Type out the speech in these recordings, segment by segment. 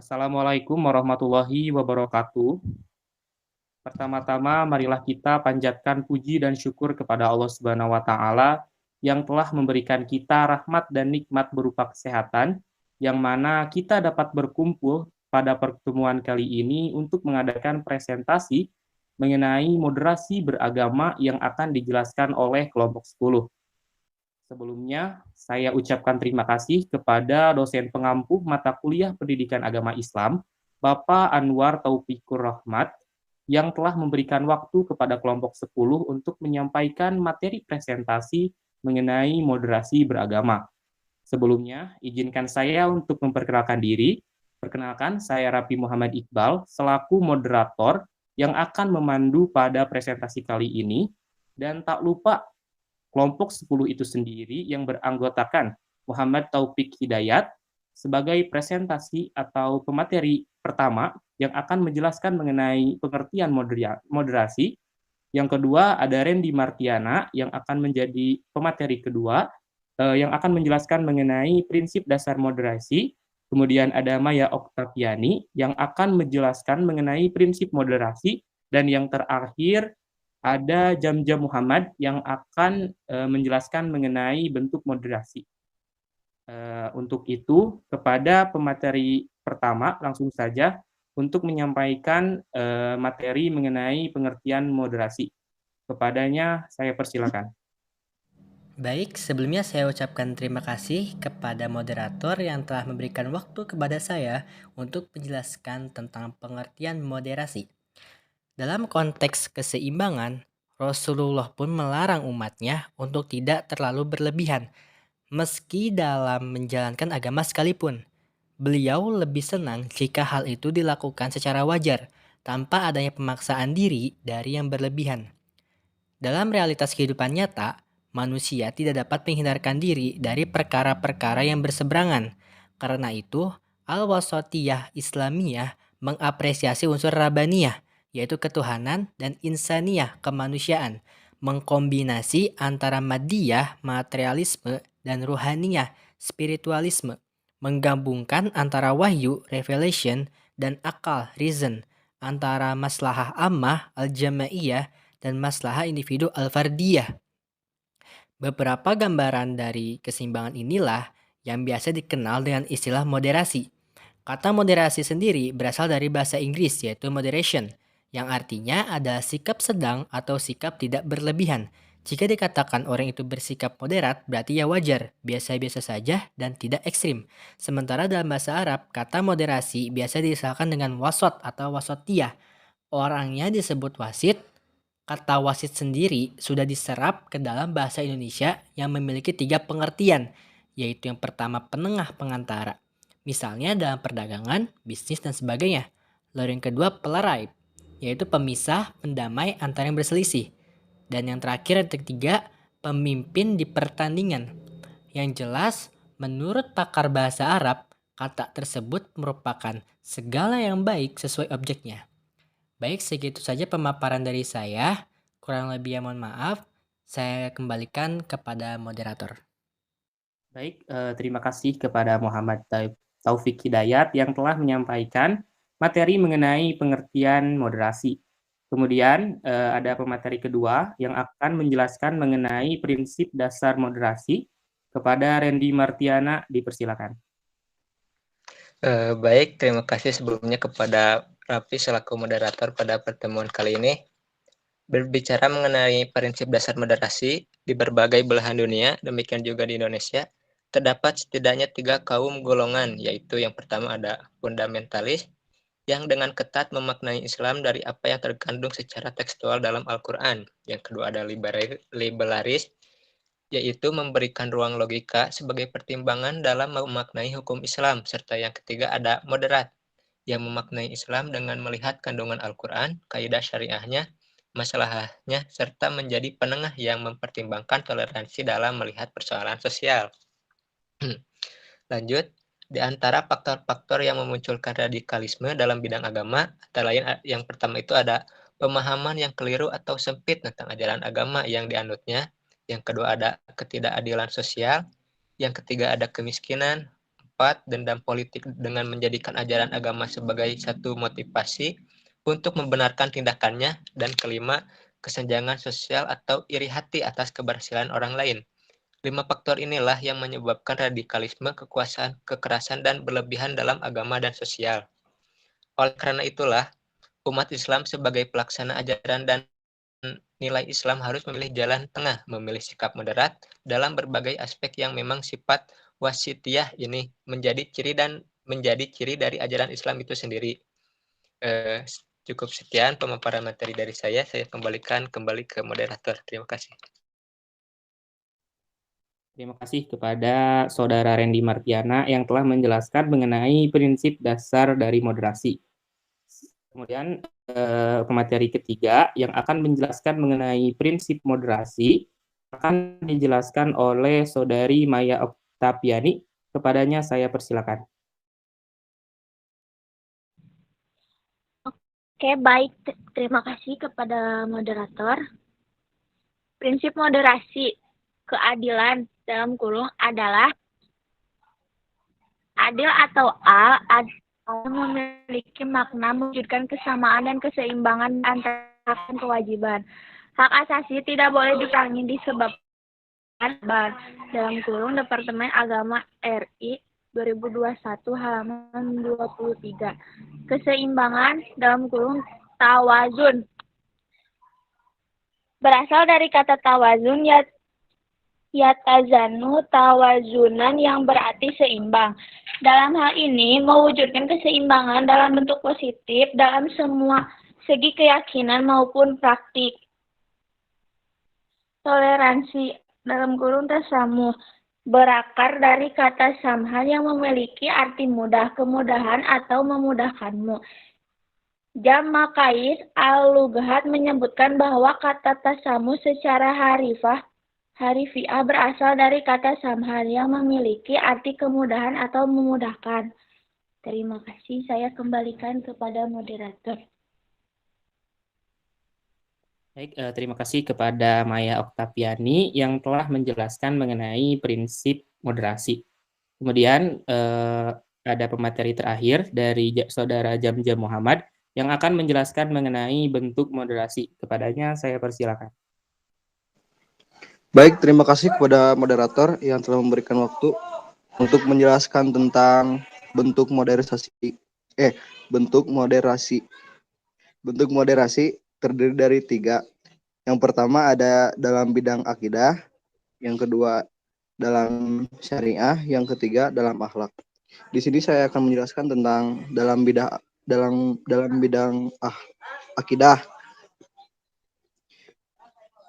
Assalamualaikum warahmatullahi wabarakatuh. Pertama-tama, marilah kita panjatkan puji dan syukur kepada Allah Subhanahu wa Ta'ala yang telah memberikan kita rahmat dan nikmat berupa kesehatan, yang mana kita dapat berkumpul pada pertemuan kali ini untuk mengadakan presentasi mengenai moderasi beragama yang akan dijelaskan oleh kelompok 10. Sebelumnya, saya ucapkan terima kasih kepada dosen pengampu mata kuliah Pendidikan Agama Islam, Bapak Anwar Taufikur Rahmat, yang telah memberikan waktu kepada kelompok 10 untuk menyampaikan materi presentasi mengenai moderasi beragama. Sebelumnya, izinkan saya untuk memperkenalkan diri. Perkenalkan, saya Rapi Muhammad Iqbal, selaku moderator yang akan memandu pada presentasi kali ini. Dan tak lupa, kelompok 10 itu sendiri yang beranggotakan Muhammad Taufik Hidayat sebagai presentasi atau pemateri pertama yang akan menjelaskan mengenai pengertian moderasi. Yang kedua ada Randy Martiana yang akan menjadi pemateri kedua yang akan menjelaskan mengenai prinsip dasar moderasi. Kemudian ada Maya Oktaviani yang akan menjelaskan mengenai prinsip moderasi. Dan yang terakhir ada Jamja Muhammad yang akan menjelaskan mengenai bentuk moderasi. Untuk itu, kepada pemateri pertama, langsung saja untuk menyampaikan materi mengenai pengertian moderasi. Kepadanya, saya persilakan. Baik, sebelumnya saya ucapkan terima kasih kepada moderator yang telah memberikan waktu kepada saya untuk menjelaskan tentang pengertian moderasi. Dalam konteks keseimbangan, Rasulullah pun melarang umatnya untuk tidak terlalu berlebihan, meski dalam menjalankan agama sekalipun. Beliau lebih senang jika hal itu dilakukan secara wajar, tanpa adanya pemaksaan diri dari yang berlebihan. Dalam realitas kehidupan nyata, manusia tidak dapat menghindarkan diri dari perkara-perkara yang berseberangan. Karena itu, Al-Wasatiyah Islamiyah mengapresiasi unsur Rabbaniyah, yaitu ketuhanan, dan Insaniyah, kemanusiaan, mengkombinasi antara Madiyah, materialisme, dan Ruhaniyah, spiritualisme, menggabungkan antara wahyu, revelation, dan akal, reason, antara maslahah ammah, al-jamaiyah, dan maslahah individu al-fardiyah. Beberapa gambaran dari keseimbangan inilah yang biasa dikenal dengan istilah moderasi. Kata moderasi sendiri berasal dari bahasa Inggris yaitu moderation, yang artinya adalah sikap sedang atau sikap tidak berlebihan. Jika dikatakan orang itu bersikap moderat, berarti ya wajar, biasa-biasa saja, dan tidak ekstrim. Sementara dalam bahasa Arab, kata moderasi biasa diistilahkan dengan wasat atau wasatiyah. Orangnya disebut wasit. Kata wasit sendiri sudah diserap ke dalam bahasa Indonesia yang memiliki 3 pengertian, yaitu yang pertama penengah pengantara, misalnya dalam perdagangan, bisnis, dan sebagainya. Lalu yang kedua pelerai, yaitu pemisah, pendamai antara yang berselisih. Dan yang terakhir yang ketiga, pemimpin di pertandingan. Yang jelas, menurut pakar bahasa Arab, kata tersebut merupakan segala yang baik sesuai objeknya. Baik, segitu saja pemaparan dari saya. Kurang lebih mohon maaf. Saya kembalikan kepada moderator. Baik, terima kasih kepada Muhammad Taufik Hidayat yang telah menyampaikan materi mengenai pengertian moderasi. Kemudian ada pemateri kedua yang akan menjelaskan mengenai prinsip dasar moderasi. Kepada Randy Martiana, dipersilakan. Baik, terima kasih sebelumnya kepada Raffi selaku moderator pada pertemuan kali ini. Berbicara mengenai prinsip dasar moderasi di berbagai belahan dunia, demikian juga di Indonesia, terdapat setidaknya 3 kaum golongan, yaitu yang pertama ada fundamentalis, yang dengan ketat memaknai Islam dari apa yang terkandung secara tekstual dalam Al-Quran. Yang kedua ada liberalis, yaitu memberikan ruang logika sebagai pertimbangan dalam memaknai hukum Islam. Serta yang ketiga ada moderat, yang memaknai Islam dengan melihat kandungan Al-Quran, kaidah syariahnya, masalahnya, serta menjadi penengah yang mempertimbangkan toleransi dalam melihat persoalan sosial. Lanjut, di antara faktor-faktor yang memunculkan radikalisme dalam bidang agama, antara lain yang pertama itu ada pemahaman yang keliru atau sempit tentang ajaran agama yang dianutnya. Yang kedua ada ketidakadilan sosial. Yang ketiga ada kemiskinan. keempat, dendam politik dengan menjadikan ajaran agama sebagai satu motivasi untuk membenarkan tindakannya. Dan kelima, kesenjangan sosial atau iri hati atas keberhasilan orang lain. 5 faktor inilah yang menyebabkan radikalisme, kekerasan, dan berlebihan dalam agama dan sosial. Oleh karena itulah, umat Islam sebagai pelaksana ajaran dan nilai Islam harus memilih jalan tengah, memilih sikap moderat dalam berbagai aspek yang memang sifat wasitiyah ini menjadi ciri dari ajaran Islam itu sendiri. Cukup sekian pemaparan materi dari saya kembalikan kembali ke moderator. Terima kasih. Terima kasih kepada Saudara Randy Martiana yang telah menjelaskan mengenai prinsip dasar dari moderasi. Kemudian pemateri ketiga yang akan menjelaskan mengenai prinsip moderasi akan dijelaskan oleh Saudari Maya Oktaviani. Kepadanya saya persilakan. Oke, baik. Terima kasih kepada moderator. Prinsip moderasi keadilan dalam kurung adalah adil atau memiliki makna mewujudkan kesamaan dan keseimbangan antara kewajiban. Hak asasi tidak boleh dikurangi disebabkan dalam kurung Departemen Agama RI 2021 halaman 23. Keseimbangan dalam kurung tawazun berasal dari kata tawazun yatazanu tawazunan yang berarti seimbang. Dalam hal ini, mewujudkan keseimbangan dalam bentuk positif dalam semua segi keyakinan maupun praktik. Toleransi dalam kurung tasamuh berakar dari kata samhan yang memiliki arti mudah, kemudahan, atau memudahkanmu. Jama Kais Al-Lughat menyebutkan bahwa kata tasamuh secara harifiah berasal dari kata samhan yang memiliki arti kemudahan atau memudahkan. Terima kasih, saya kembalikan kepada moderator. Baik, terima kasih kepada Maya Oktaviani yang telah menjelaskan mengenai prinsip moderasi. Kemudian ada pemateri terakhir dari Saudara Jamja Muhammad yang akan menjelaskan mengenai bentuk moderasi. Kepadanya saya persilakan. Baik, terima kasih kepada moderator yang telah memberikan waktu untuk menjelaskan tentang bentuk moderasi. Bentuk moderasi. Bentuk moderasi terdiri dari 3. Yang pertama ada dalam bidang akidah, yang kedua dalam syariah, yang ketiga dalam akhlak. Di sini saya akan menjelaskan tentang dalam bidang akidah.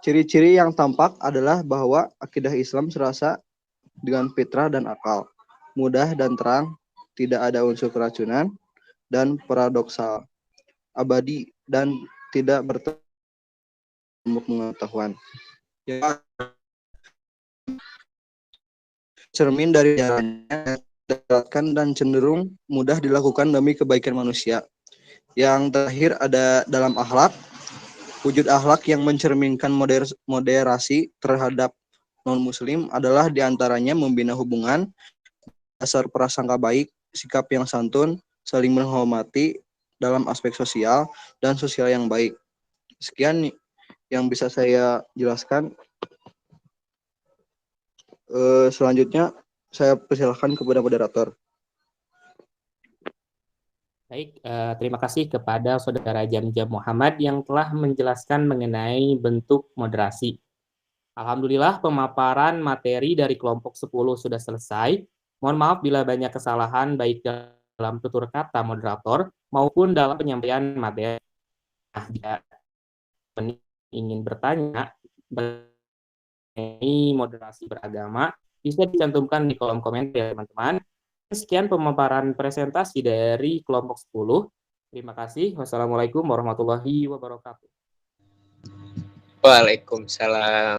Ciri-ciri yang tampak adalah bahwa akidah Islam serasa dengan fitrah dan akal, mudah dan terang, tidak ada unsur keracunan, dan paradoksal, abadi, dan tidak bertemu pengetahuan. Cermin dari jalannya dan cenderung mudah dilakukan demi kebaikan manusia. Yang terakhir ada dalam akhlak. Wujud akhlak yang mencerminkan moderasi terhadap non-muslim adalah diantaranya membina hubungan, dasar prasangka baik, sikap yang santun, saling menghormati dalam aspek sosial, dan sosial yang baik. Sekian yang bisa saya jelaskan. Selanjutnya saya persilahkan kepada moderator. Baik, terima kasih kepada Saudara Jamja Muhammad yang telah menjelaskan mengenai bentuk moderasi. Alhamdulillah pemaparan materi dari kelompok 10 sudah selesai. Mohon maaf bila banyak kesalahan baik dalam tutur kata moderator maupun dalam penyampaian materi. Nah, jika ingin bertanya mengenai moderasi beragama, bisa dicantumkan di kolom komentar ya teman-teman. Sekian pemaparan presentasi dari kelompok 10. Terima kasih. Wassalamualaikum warahmatullahi wabarakatuh. Waalaikumsalam